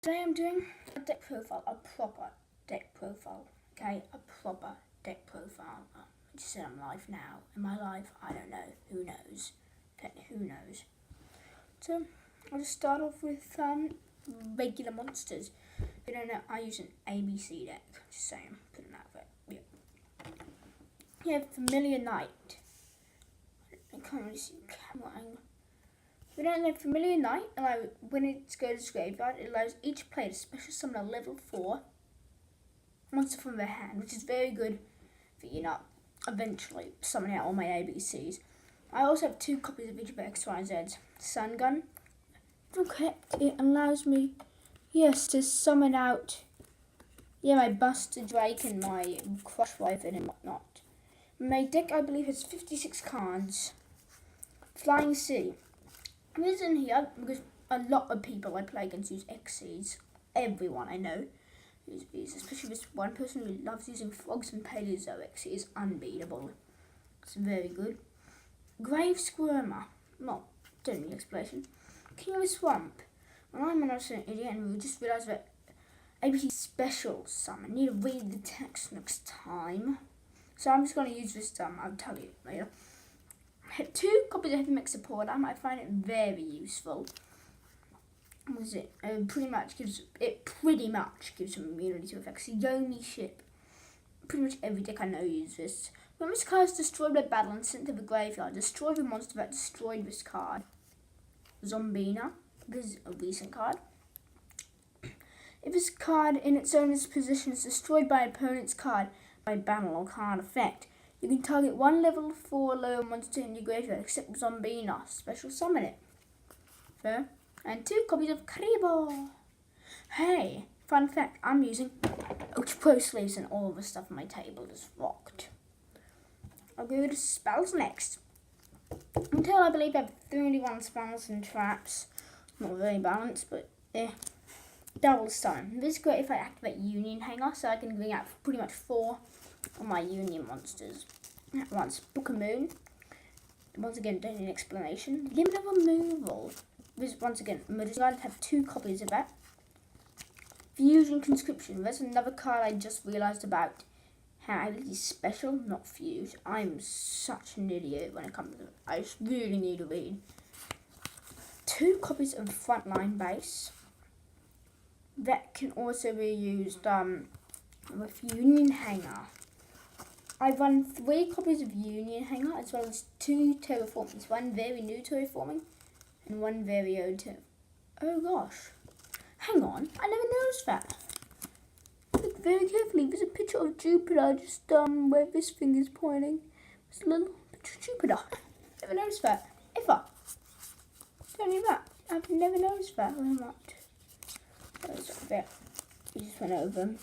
Today I'm doing a deck profile, a proper deck profile, okay? A proper deck profile. I just said I'm live now. Am I live? I don't know. Who knows? Who knows? So, I'll just start off with regular monsters. If you don't know, I use an ABC deck. Just saying, putting that there. Yeah. You have Familiar Knight. I can't really see the camera angle. We don't know Familiar Knight, when it goes to graveyard, it allows each player to special summon a level 4 monster from their hand, which is very good for eventually summoning out all my ABCs. I also have 2 copies of each of X, Y, and Z's. Sun Gun. Okay, it allows me, to summon out, my Buster Drake and my Crush Wyvern and whatnot. My deck, I believe, has 56 cards. Flying Sea. The reason here, because a lot of people I play against use Xyz. Everyone I know uses these, especially this one person who loves using frogs and Paleozoics. It is unbeatable. It's very good. Grave Squirmer. Well, don't need explanation. King of the Swamp. Well, I'm an absolute idiot and we just realised that ABC special summon. I need to read the text next time. So I'm just going to use this, I'll tell you later. 2 copies of Heavy Mech Support. I find it very useful. What is it? Pretty much gives some immunity to effects. The only ship. Pretty much every deck I know uses this. When this card is destroyed by battle and sent to the graveyard, destroy the monster that destroyed this card. Zombina. This is a recent card. If this card in its owner's position is destroyed by an opponent's card by battle or card effect, you can target 1 level 4 lower monster in your graveyard except Zombina. Special summon it. Fair. And 2 copies of Karibo. Hey, fun fact, I'm using Ultra Pro sleeves and all the stuff on my table is rocked. I'll go to spells next. Until I believe I have 31 spells and traps. Not very balanced, but Double Stun. This is great if I activate Union Hanger, so I can bring out pretty much 4 of my Union monsters at once. Book of Moon. Once again, don't need an explanation. Limit of Removal. This, once again, I'm decided to have 2 copies of that. Fusion Conscription. There's another card I just realised about. How it is special, not fuse. I'm such an idiot when it comes to it. I just really need to read. 2 copies of Frontline Base. That can also be used with Union Hanger. I run 3 copies of Union Hanger as well as 2 terraformings. 1 very new terraforming and 1 very old terraforming. Oh gosh. Hang on, I never noticed that. Look very carefully. There's a picture of Jupiter just where this thing is pointing. There's a little picture of Jupiter. Never noticed that. Ever. Tell me that. I've never noticed that very much. Oh, it's up there. We just went over them.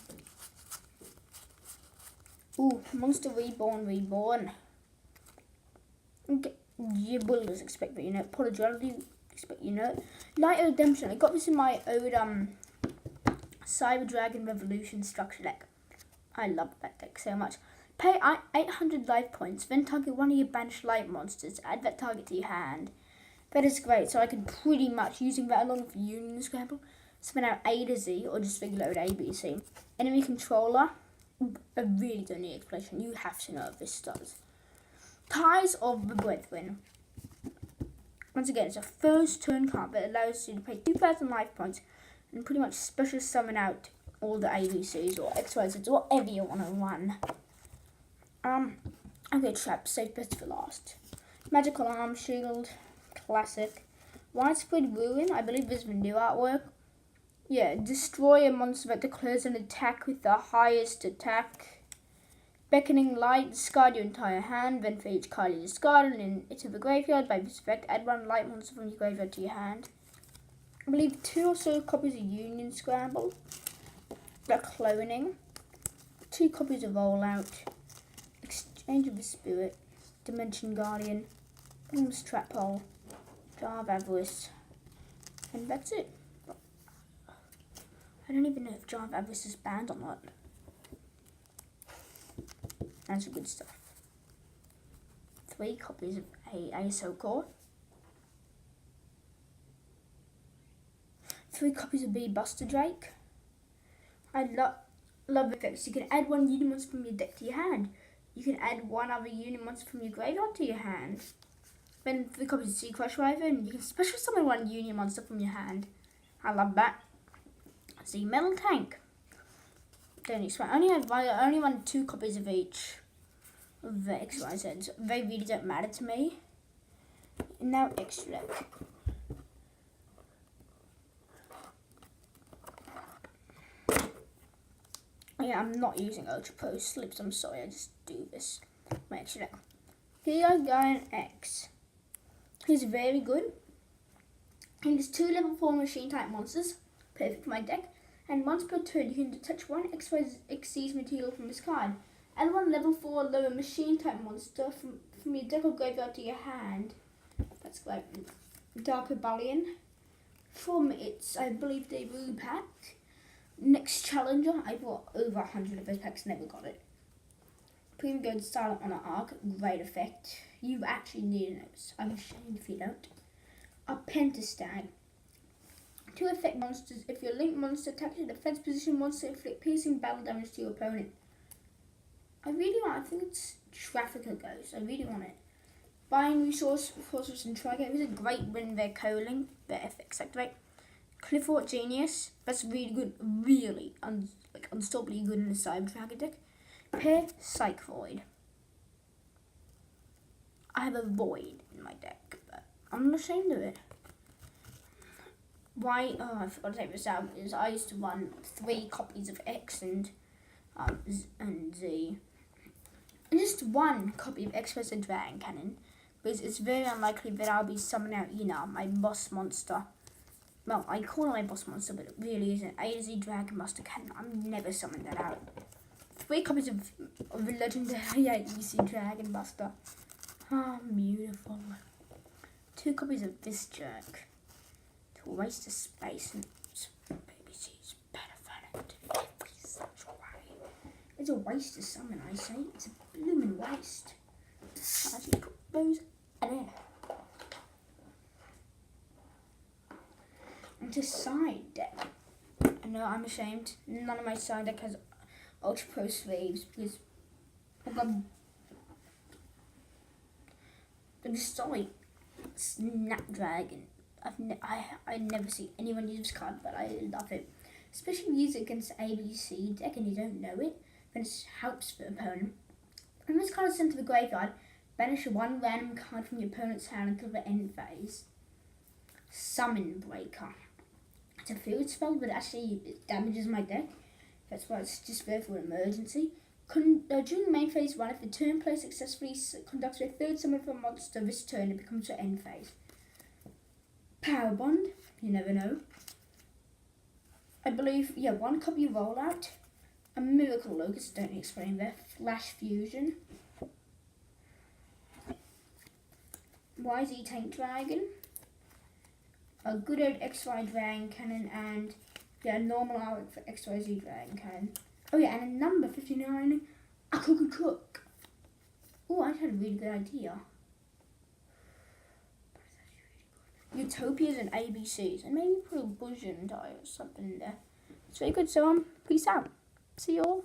Ooh, Monster Reborn. Okay. You will just expect that you know it. Polyduality, expect you know it. Light of Redemption. I got this in my old Cyber Dragon Revolution structure deck. I love that deck so much. Pay 800 life points, then target 1 of your banished light monsters. Add that target to your hand. That is great. So I can pretty much, using that along with Union Scramble, spin out A to Z or just regular ABC. Enemy Controller. I really don't need explanation. You have to know what this does. Ties of the Brethren. Once again, it's a first turn card that allows you to pay 2,000 life points and pretty much special summon out all the ABCs or XYZs, whatever you want to run. Okay, Trap, save best for last. Magical Arm Shield, classic. Widespread Ruin, I believe this is the new artwork. Yeah, destroy a monster that declares an attack with the highest attack. Beckoning Light, discard your entire hand, then for each card you discard and into the graveyard. By this effect, add 1 light monster from your graveyard to your hand. I believe 2 or so copies of Union Scramble. The Cloning. 2 copies of Rollout. Exchange of the Spirit. Dimension Guardian. Bottomless Trap Hole. Jar of Avarice. And that's it. I don't even know if Jar of Avarice is banned or not. That's good stuff. 3 copies of ASO Core. 3 copies of B Buster Drake. I love effects. You can add 1 Unimonster from your deck to your hand. You can add 1 other Unimonster from your graveyard to your hand. Then 3 copies of Sea Crush Raven. You can special summon 1 Unimonster from your hand. I love that. See, Metal Tank. Don't expect. I only want 2 copies of each of the X, Y, Z. They really don't matter to me. And now extra deck. Yeah, I'm not using Ultra Pro Slips. I'm sorry. I just do this. My extra deck. Here I go in X. He's very good. And there's 2 level 4 machine type monsters. Perfect for my deck. And once per turn, you can detach 1 XYZ material from this card. And 1 level 4 lower machine type monster from your deck or graveyard to your hand. That's great. Dark Rebellion. From its, I believe, debut pack. Next Challenger. I bought over 100 of those packs, never got it. Premium Gold Silent on an Arc. Great effect. You actually need a notice. I'm ashamed if you don't. A Pentastag. 2 effect monsters. If your link monster attacks your defense position monster, inflict piercing battle damage to your opponent. I think it's Trafficker Ghost. I really want it. Buying resource, Fortress and Trigger. It was a great win there, Coling. The FX activate. Clifford Genius. That's really good. Really unstoppably good in the Cyber Dragon deck. Pair Psych Void. I have a Void in my deck, but I'm not ashamed of it. I forgot to take this out, is I used to run 3 copies of X and Z. And just 1 copy of X and Dragon Cannon. Because it's very unlikely that I'll be summoning out, my boss monster. Well, I call it my boss monster, but it really is an A to Z Dragon Master Cannon. I'm never summoning that out. 3 copies of the legendary ABC Dragon Buster. Oh, beautiful. 2 copies of this jerk. To waste of space and ABC's better than it in every such way. It's a waste to summon, I say. It's a blooming waste. I actually put those there. And to side deck. I know I'm ashamed. None of my side deck has Ultra Pro sleeves because I've got the solid Snapdragon. I never see anyone use this card, but I love it. Especially if you use it against ABC deck and you don't know it, then it helps the opponent. When this card is sent to the graveyard, banish 1 random card from your opponent's hand until the end phase. Summon Breaker. It's a field spell, but actually it damages my deck. That's why it's just there for an emergency. During main phase 1, if the turn play successfully conducts a 3rd summon for a monster this turn, it becomes your end phase. Power Bond, you never know. I believe, 1 copy of Rollout. A Miracle Locust, don't explain there. Flash Fusion. YZ Tank Dragon. A good old XY Dragon Cannon and normal arc for XYZ Dragon Cannon. Oh yeah, and a number 59, a Cook. Oh, I had a really good idea. Utopias and ABCs, and maybe put a Busion die or something in there. It's very good, so peace out. See you all.